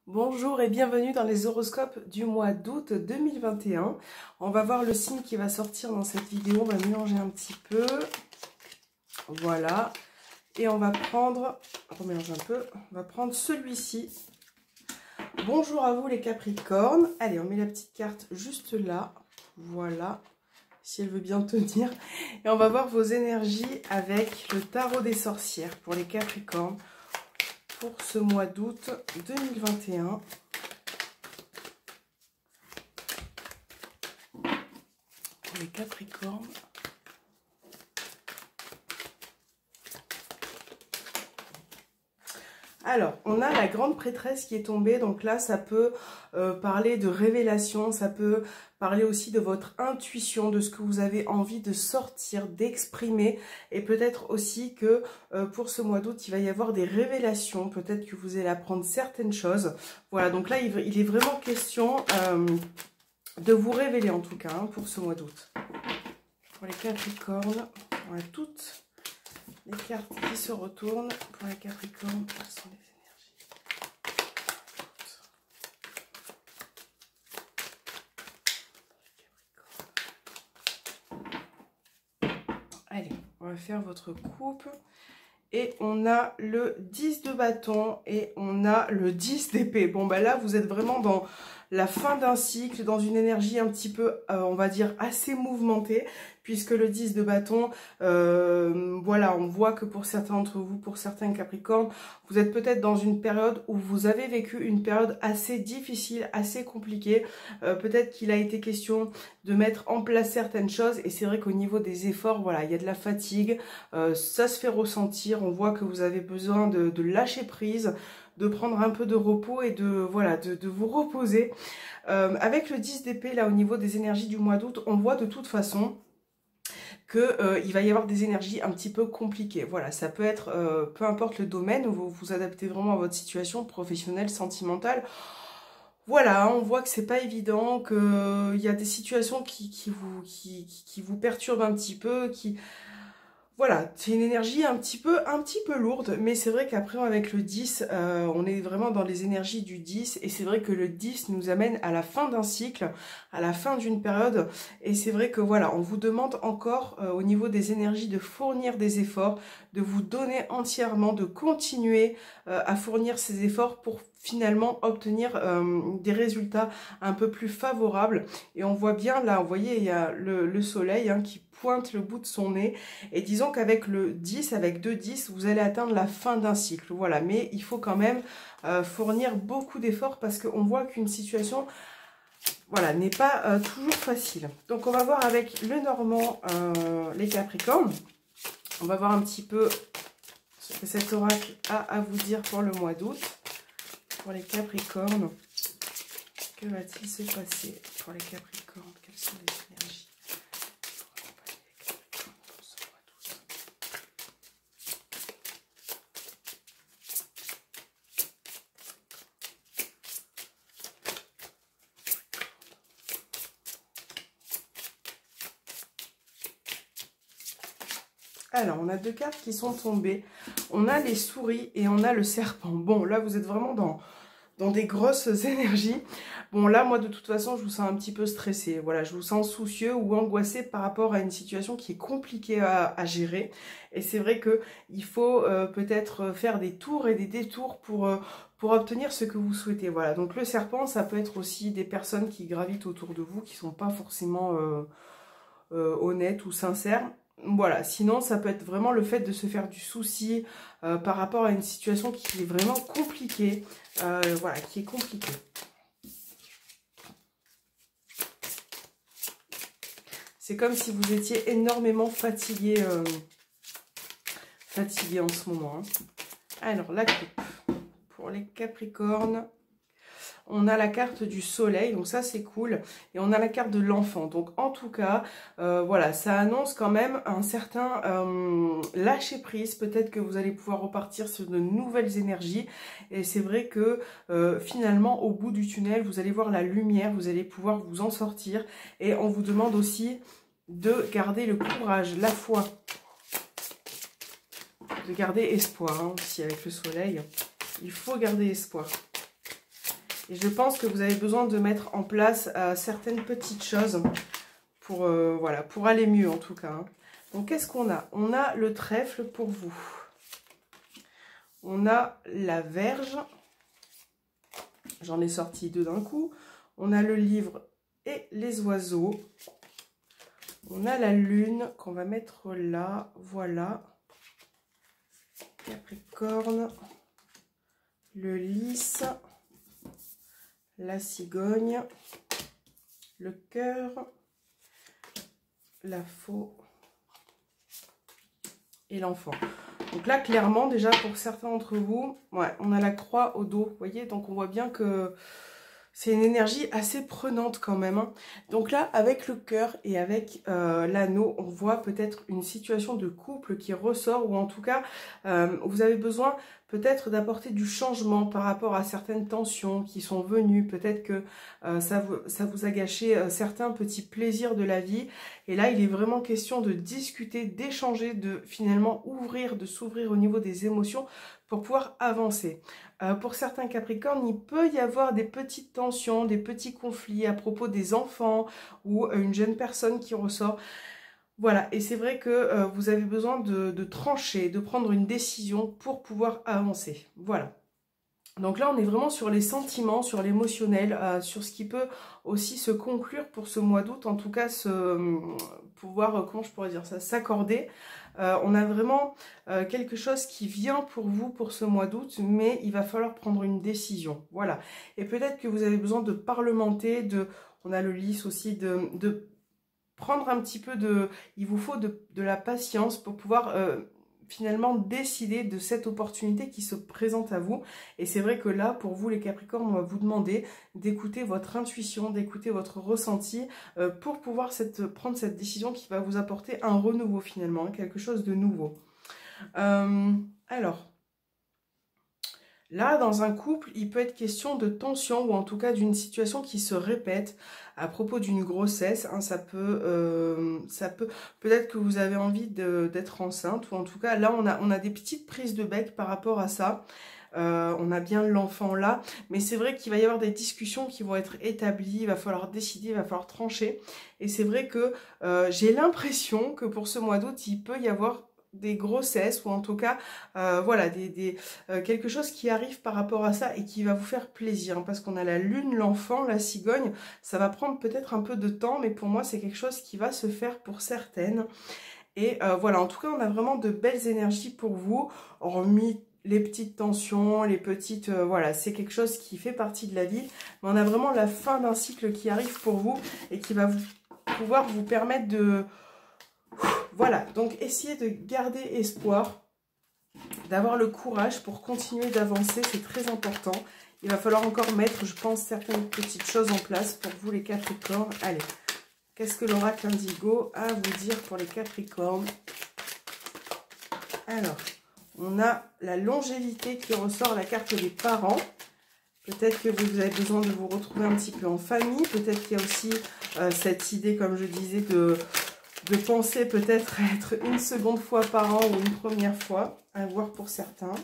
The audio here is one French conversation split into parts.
Bonjour et bienvenue dans les horoscopes du mois d'août 2021. On va voir le signe qui va sortir dans cette vidéo. On va mélanger un petit peu. Voilà. Et on va prendre, on mélange un peu, on va prendre celui-ci. Bonjour à vous les Capricornes. Allez, on met la petite carte juste là. Voilà. Si elle veut bien tenir. Et on va voir vos énergies avec le tarot des sorcières pour les Capricornes. Pour ce mois d'août 2021. Pour les Capricornes. Alors, on a la grande prêtresse qui est tombée. Donc là, ça peut parler de révélation. Ça peut parler aussi de votre intuition, de ce que vous avez envie de sortir, d'exprimer. Et peut-être aussi que pour ce mois d'août, il va y avoir des révélations. Peut-être que vous allez apprendre certaines choses. Voilà, donc là, il est vraiment question de vous révéler en tout cas pour ce mois d'août. Pour les Capricornes, on a toutes les cartes qui se retournent. Pour les Capricornes, quelles sont les énergies? Allez, on va faire votre coupe. Et on a le 10 de bâton et on a le 10 d'épée. Bon, bah là, vous êtes vraiment dans la fin d'un cycle, dans une énergie un petit peu, on va dire, assez mouvementée. Puisque le 10 de bâton, voilà, on voit que pour certains d'entre vous, pour certains Capricornes, vous êtes peut-être dans une période où vous avez vécu une période assez difficile, assez compliquée. Peut-être qu'il a été question de mettre en place certaines choses. Et c'est vrai qu'au niveau des efforts, voilà, il y a de la fatigue. Ça se fait ressentir. On voit que vous avez besoin de lâcher prise, de prendre un peu de repos et de, voilà, de vous reposer. Avec le 10 d'épée, là, au niveau des énergies du mois d'août, on voit de toute façon qu'il va y avoir des énergies un petit peu compliquées. Voilà, ça peut être, peu importe le domaine, où vous vous adaptez vraiment à votre situation professionnelle, sentimentale. Voilà, on voit que c'est pas évident, qu'il y a des situations qui vous perturbent un petit peu, Voilà, c'est une énergie un petit peu lourde, mais c'est vrai qu'après avec le 10, on est vraiment dans les énergies du 10, et c'est vrai que le 10 nous amène à la fin d'un cycle, à la fin d'une période, et c'est vrai que voilà, on vous demande encore au niveau des énergies de fournir des efforts, de vous donner entièrement, de continuer à fournir ces efforts pour finalement obtenir des résultats un peu plus favorables. Et on voit bien là, vous voyez, il y a le soleil qui pointe le bout de son nez, et disons qu'avec le 10, avec 2-10, vous allez atteindre la fin d'un cycle, voilà, mais il faut quand même fournir beaucoup d'efforts parce qu'on voit qu'une situation, voilà, n'est pas toujours facile. Donc on va voir avec le Normand, les Capricornes, on va voir un petit peu ce que cet oracle a à vous dire pour le mois d'août. Pour les Capricornes, que va-t-il se passer pour les Capricornes? Quelles sont les énergies pour accompagner les Capricornes pour ce mois d'août? Alors, on a deux cartes qui sont tombées. On a les souris et on a le serpent. Bon, là, vous êtes vraiment dans des grosses énergies. Bon, là, moi, de toute façon, je vous sens un petit peu stressé. Voilà, je vous sens soucieux ou angoissé par rapport à une situation qui est compliquée à gérer. Et c'est vrai qu'il faut peut-être faire des tours et des détours pour obtenir ce que vous souhaitez. Voilà, donc le serpent, ça peut être aussi des personnes qui gravitent autour de vous, qui ne sont pas forcément honnêtes ou sincères. Voilà, sinon ça peut être vraiment le fait de se faire du souci par rapport à une situation qui est vraiment compliquée, voilà, qui est compliquée. C'est comme si vous étiez énormément fatigué, fatigué en ce moment. Alors, la coupe. Pour les Capricornes, on a la carte du soleil, donc ça c'est cool, et on a la carte de l'enfant. Donc en tout cas, voilà, ça annonce quand même un certain lâcher prise. Peut-être que vous allez pouvoir repartir sur de nouvelles énergies, et c'est vrai que finalement au bout du tunnel, vous allez voir la lumière, vous allez pouvoir vous en sortir, et on vous demande aussi de garder le courage, la foi, de garder espoir aussi avec le soleil. Il faut garder espoir. Et je pense que vous avez besoin de mettre en place certaines petites choses pour, voilà, pour aller mieux en tout cas. Hein. Donc qu'est-ce qu'on a? On a le trèfle pour vous. On a la Vierge. J'en ai sorti 2 d'un coup. On a le livre et les oiseaux. On a la lune qu'on va mettre là. Voilà. Capricorne. Le lys. La cigogne. Le cœur. La faux. Et l'enfant. Donc là, clairement, déjà, pour certains d'entre vous, ouais, on a la croix au dos, vous voyez. Donc, on voit bien que c'est une énergie assez prenante quand même. Hein. Donc là, avec le cœur et avec l'anneau, on voit peut-être une situation de couple qui ressort. Ou en tout cas, vous avez besoin peut-être d'apporter du changement par rapport à certaines tensions qui sont venues. Peut-être que ça vous a gâché certains petits plaisirs de la vie. Et là, il est vraiment question de discuter, d'échanger, de finalement ouvrir, de s'ouvrir au niveau des émotions pour pouvoir avancer. Pour certains Capricornes, il peut y avoir des petites tensions, des petits conflits à propos des enfants ou une jeune personne qui ressort. Voilà, et c'est vrai que vous avez besoin de trancher, de prendre une décision pour pouvoir avancer. Voilà. Donc là, on est vraiment sur les sentiments, sur l'émotionnel, sur ce qui peut aussi se conclure pour ce mois d'août, en tout cas pouvoir, comment je pourrais dire ça, s'accorder. On a vraiment quelque chose qui vient pour vous pour ce mois d'août, mais il va falloir prendre une décision. Voilà. Et peut-être que vous avez besoin de parlementer, on a le lys aussi, de prendre un petit peu il vous faut de la patience pour pouvoir finalement décider de cette opportunité qui se présente à vous. Et c'est vrai que là, pour vous les Capricornes, on va vous demander d'écouter votre intuition, d'écouter votre ressenti pour pouvoir prendre cette décision qui va vous apporter un renouveau finalement, hein, quelque chose de nouveau. Alors, là, dans un couple, il peut être question de tension ou en tout cas d'une situation qui se répète à propos d'une grossesse. Hein, ça peut peut-être que vous avez envie d'être enceinte ou en tout cas, là, on a des petites prises de bec par rapport à ça. On a bien l'enfant là, mais c'est vrai qu'il va y avoir des discussions qui vont être établies, il va falloir décider, il va falloir trancher. Et c'est vrai que j'ai l'impression que pour ce mois d'août, il peut y avoir des grossesses ou en tout cas voilà quelque chose qui arrive par rapport à ça et qui va vous faire plaisir hein, parce qu'on a la lune, l'enfant, la cigogne, ça va prendre peut-être un peu de temps mais pour moi c'est quelque chose qui va se faire pour certaines et voilà, en tout cas on a vraiment de belles énergies pour vous, hormis les petites tensions, les petites voilà, c'est quelque chose qui fait partie de la vie, mais on a vraiment la fin d'un cycle qui arrive pour vous et qui va pouvoir vous permettre de voilà, donc essayez de garder espoir, d'avoir le courage pour continuer d'avancer, c'est très important. Il va falloir encore mettre, je pense, certaines petites choses en place pour vous les Capricornes. Allez, qu'est-ce que l'oracle indigo a à vous dire pour les Capricornes? Alors, on a la longévité qui ressort, la carte des parents. Peut-être que vous avez besoin de vous retrouver un petit peu en famille. Peut-être qu'il y a aussi cette idée, comme je disais, de penser peut-être être une seconde fois par an ou une première fois, à voir pour certains.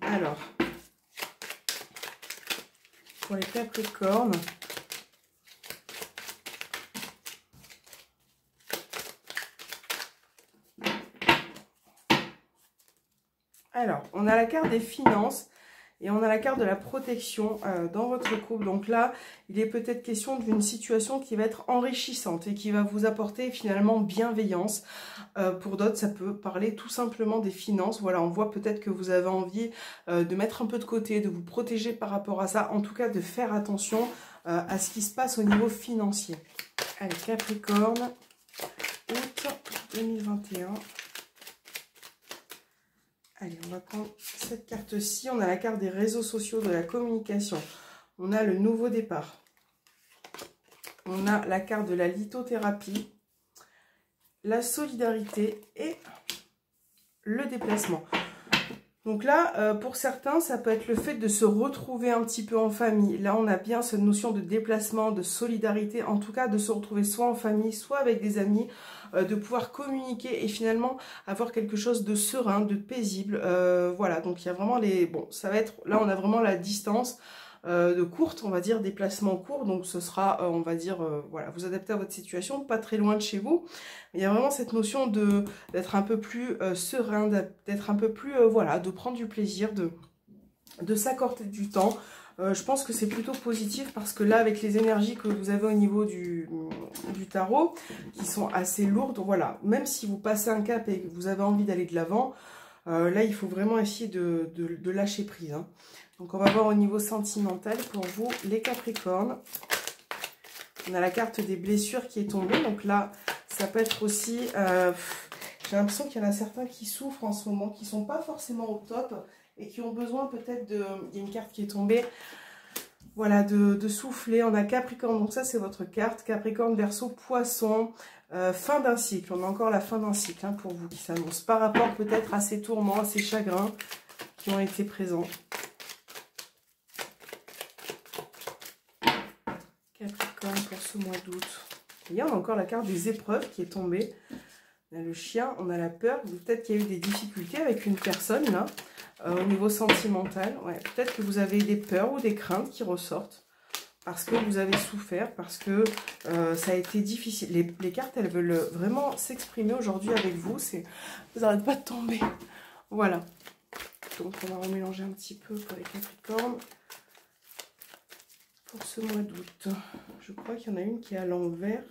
Alors, pour les Capricornes, alors, on a la carte des finances. Et on a la carte de la protection dans votre couple. Donc là, il est peut-être question d'une situation qui va être enrichissante et qui va vous apporter finalement bienveillance. Pour d'autres, ça peut parler tout simplement des finances. Voilà, on voit peut-être que vous avez envie de mettre un peu de côté, de vous protéger par rapport à ça. En tout cas, de faire attention à ce qui se passe au niveau financier. Allez, Capricorne, août 2021. Allez, on va prendre cette carte-ci. On a la carte des réseaux sociaux, de la communication. On a le nouveau départ. On a la carte de la lithothérapie, la solidarité et le déplacement. Donc là, pour certains, ça peut être le fait de se retrouver un petit peu en famille. Là, on a bien cette notion de déplacement, de solidarité, en tout cas de se retrouver soit en famille, soit avec des amis, de pouvoir communiquer et finalement avoir quelque chose de serein, de paisible. Voilà, donc il y a vraiment les... Bon, ça va être... Là, on a vraiment la distance. de courtes, on va dire, déplacements courts. Donc ce sera, on va dire, voilà, vous adaptez à votre situation, pas très loin de chez vous. Il y a vraiment cette notion d'être un peu plus serein, d'être un peu plus, voilà, de prendre du plaisir, de s'accorder du temps. Je pense que c'est plutôt positif parce que là, avec les énergies que vous avez au niveau du tarot, qui sont assez lourdes, voilà, même si vous passez un cap et que vous avez envie d'aller de l'avant, là, il faut vraiment essayer de lâcher prise. Hein. Donc, on va voir au niveau sentimental pour vous, les Capricornes. On a la carte des blessures qui est tombée. Donc là, ça peut être aussi... j'ai l'impression qu'il y en a certains qui souffrent en ce moment, qui ne sont pas forcément au top et qui ont besoin peut-être de... Il y a une carte qui est tombée, voilà, de souffler. On a Capricorne, donc ça c'est votre carte. Capricorne, Verseau, Poisson, fin d'un cycle. On a encore la fin d'un cycle hein, pour vous qui s'annonce. Par rapport peut-être à ces tourments, à ces chagrins qui ont été présents. Capricorne pour ce mois d'août. Et on a encore la carte des épreuves qui est tombée. On a le chien, on a la peur. Peut-être qu'il y a eu des difficultés avec une personne là, au niveau sentimental. Ouais, peut-être que vous avez des peurs ou des craintes qui ressortent. Parce que vous avez souffert, parce que ça a été difficile. Les cartes, elles veulent vraiment s'exprimer aujourd'hui avec vous. Vous n'arrêtez pas de tomber. Voilà. Donc on va remélanger un petit peu pour les Capricornes. Pour ce mois d'août. Je crois qu'il y en a une qui est à l'envers,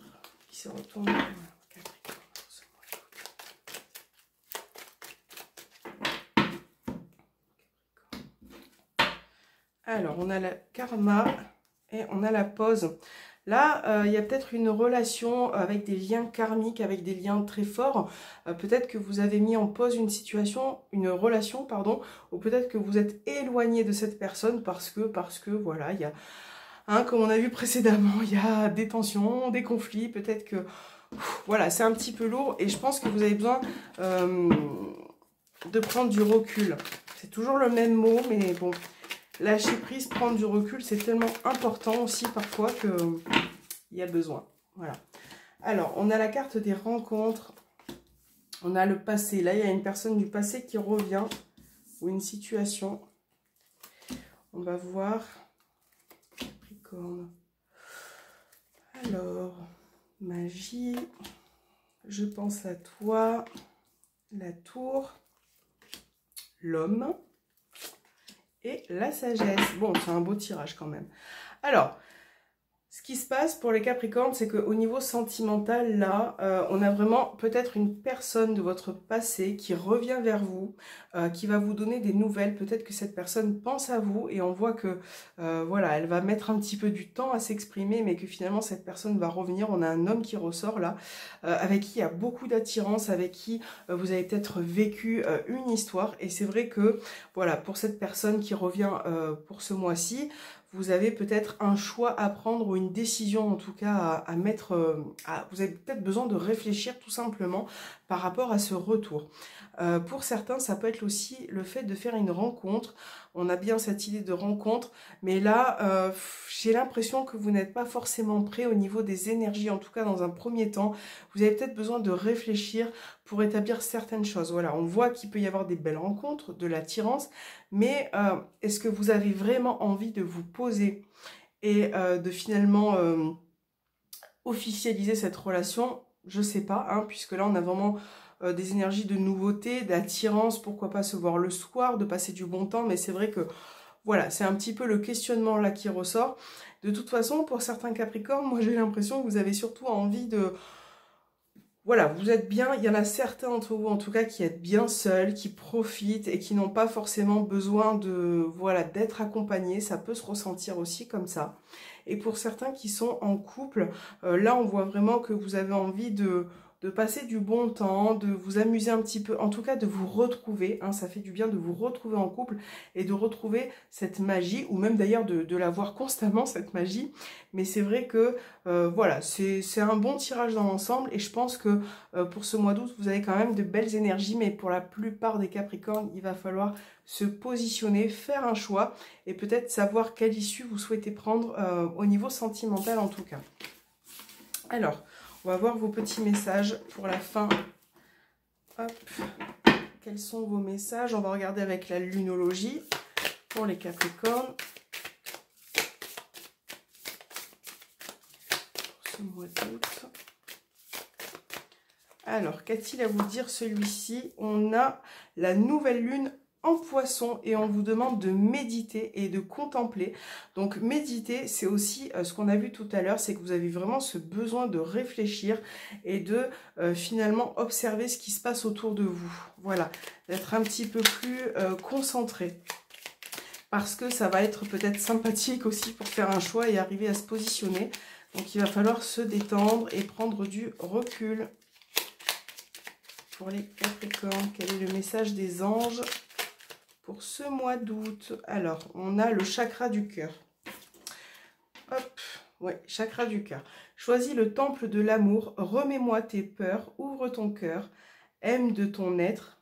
qui se retourne. Voilà, Capricorne pour ce mois d'août. Alors, on a la karma et on a la pause. Là, il y a peut-être une relation avec des liens karmiques, avec des liens très forts. Peut-être que vous avez mis en pause une situation, une relation, pardon, ou peut-être que vous êtes éloigné de cette personne parce que voilà, il y a... Hein, comme on a vu précédemment, il y a des tensions, des conflits, peut-être que voilà, c'est un petit peu lourd et je pense que vous avez besoin de prendre du recul. C'est toujours le même mot, mais bon, lâcher prise, prendre du recul, c'est tellement important aussi parfois qu'il y a besoin. Voilà. Alors, on a la carte des rencontres, on a le passé. Là, il y a une personne du passé qui revient ou une situation. On va voir... Alors, magie, je pense à toi, la tour, l'homme et la sagesse. Bon, c'est un beau tirage quand même. Alors, ce qui se passe pour les Capricornes, c'est qu'au niveau sentimental, là, on a vraiment peut-être une personne de votre passé qui revient vers vous, qui va vous donner des nouvelles. Peut-être que cette personne pense à vous et on voit que, voilà, elle va mettre un petit peu du temps à s'exprimer, mais que finalement, cette personne va revenir. On a un homme qui ressort là, avec qui il y a beaucoup d'attirance, avec qui vous avez peut-être vécu une histoire. Et c'est vrai que, voilà, pour cette personne qui revient pour ce mois-ci, vous avez peut-être un choix à prendre ou une décision en tout cas à mettre, vous avez peut-être besoin de réfléchir tout simplement par rapport à ce retour. Pour certains, ça peut être aussi le fait de faire une rencontre. On a bien cette idée de rencontre, mais là, j'ai l'impression que vous n'êtes pas forcément prêt au niveau des énergies, en tout cas dans un premier temps. Vous avez peut-être besoin de réfléchir pour établir certaines choses. Voilà, on voit qu'il peut y avoir des belles rencontres, de l'attirance, mais est-ce que vous avez vraiment envie de vous poser et de finalement officialiser cette relation? Je ne sais pas, hein, puisque là on a vraiment des énergies de nouveauté, d'attirance, pourquoi pas se voir le soir, de passer du bon temps, mais c'est vrai que voilà, c'est un petit peu le questionnement là qui ressort. De toute façon, pour certains Capricornes, moi j'ai l'impression que vous avez surtout envie de... Voilà, vous êtes bien, il y en a certains d'entre vous en tout cas qui êtes bien seuls, qui profitent et qui n'ont pas forcément besoin de, voilà, d'être accompagnés. Ça peut se ressentir aussi comme ça. Et pour certains qui sont en couple, là on voit vraiment que vous avez envie de passer du bon temps, de vous amuser un petit peu, en tout cas de vous retrouver, hein, ça fait du bien de vous retrouver en couple et de retrouver cette magie, ou même d'ailleurs de la voir constamment, cette magie. Mais c'est vrai que, voilà, c'est un bon tirage dans l'ensemble, et je pense que pour ce mois d'août, vous avez quand même de belles énergies, mais pour la plupart des Capricornes, il va falloir se positionner, faire un choix, et peut-être savoir quelle issue vous souhaitez prendre au niveau sentimental en tout cas. Alors, on va voir vos petits messages pour la fin. Hop. Quels sont vos messages? On va regarder avec la lunologie pour les Capricornes. ce mois d'août. Alors, qu'a-t-il à vous dire celui-ci? On a la nouvelle lune en poisson et on vous demande de méditer et de contempler. Donc méditer, c'est aussi ce qu'on a vu tout à l'heure, c'est que vous avez vraiment ce besoin de réfléchir et de finalement observer ce qui se passe autour de vous. Voilà, d'être un petit peu plus concentré. Parce que ça va être peut-être sympathique aussi pour faire un choix et arriver à se positionner. Donc il va falloir se détendre et prendre du recul. Pour les Capricornes, quel est le message des anges pour ce mois d'août? Alors, on a le chakra du cœur. Hop, ouais, chakra du cœur. Choisis le temple de l'amour, remets-moi tes peurs, ouvre ton cœur, aime de ton être,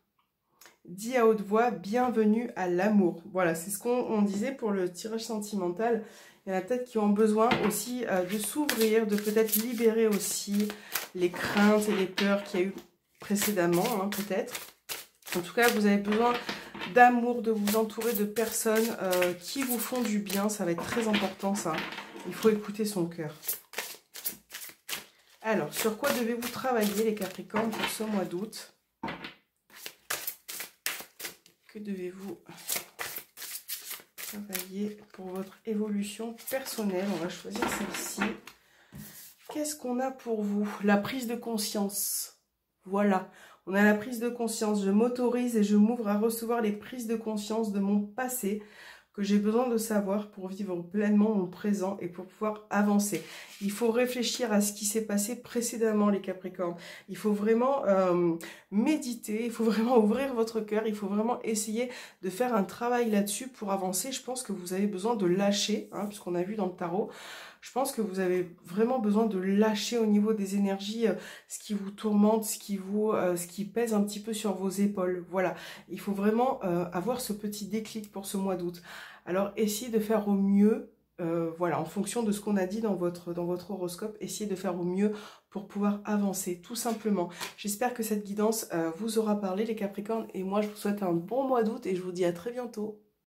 dis à haute voix, bienvenue à l'amour. Voilà, c'est ce qu'on disait pour le tirage sentimental. Il y en a peut-être qui ont besoin aussi de s'ouvrir, de peut-être libérer aussi les craintes et les peurs qu'il y a eu précédemment, hein, peut-être. En tout cas, vous avez besoin d'amour, de vous entourer de personnes qui vous font du bien. Ça va être très important, ça. Il faut écouter son cœur. Alors, sur quoi devez-vous travailler, les Capricornes, pour ce mois d'août? Que devez-vous travailler pour votre évolution personnelle? On va choisir celle-ci. Qu'est-ce qu'on a pour vous? La prise de conscience. Voilà, on a la prise de conscience. Je m'autorise et je m'ouvre à recevoir les prises de conscience de mon passé que j'ai besoin de savoir pour vivre pleinement mon présent et pour pouvoir avancer. Il faut réfléchir à ce qui s'est passé précédemment, les Capricornes. Il faut vraiment méditer, il faut vraiment ouvrir votre cœur, il faut vraiment essayer de faire un travail là-dessus pour avancer. Je pense que vous avez besoin de lâcher, hein, puisqu'on a vu dans le tarot. Je pense que vous avez vraiment besoin de lâcher au niveau des énergies ce qui vous tourmente, ce qui pèse un petit peu sur vos épaules. Voilà, il faut vraiment avoir ce petit déclic pour ce mois d'août. Alors, essayez de faire au mieux, voilà, en fonction de ce qu'on a dit dans votre horoscope, essayez de faire au mieux pour pouvoir avancer, tout simplement. J'espère que cette guidance vous aura parlé, les Capricornes, et moi, je vous souhaite un bon mois d'août et je vous dis à très bientôt.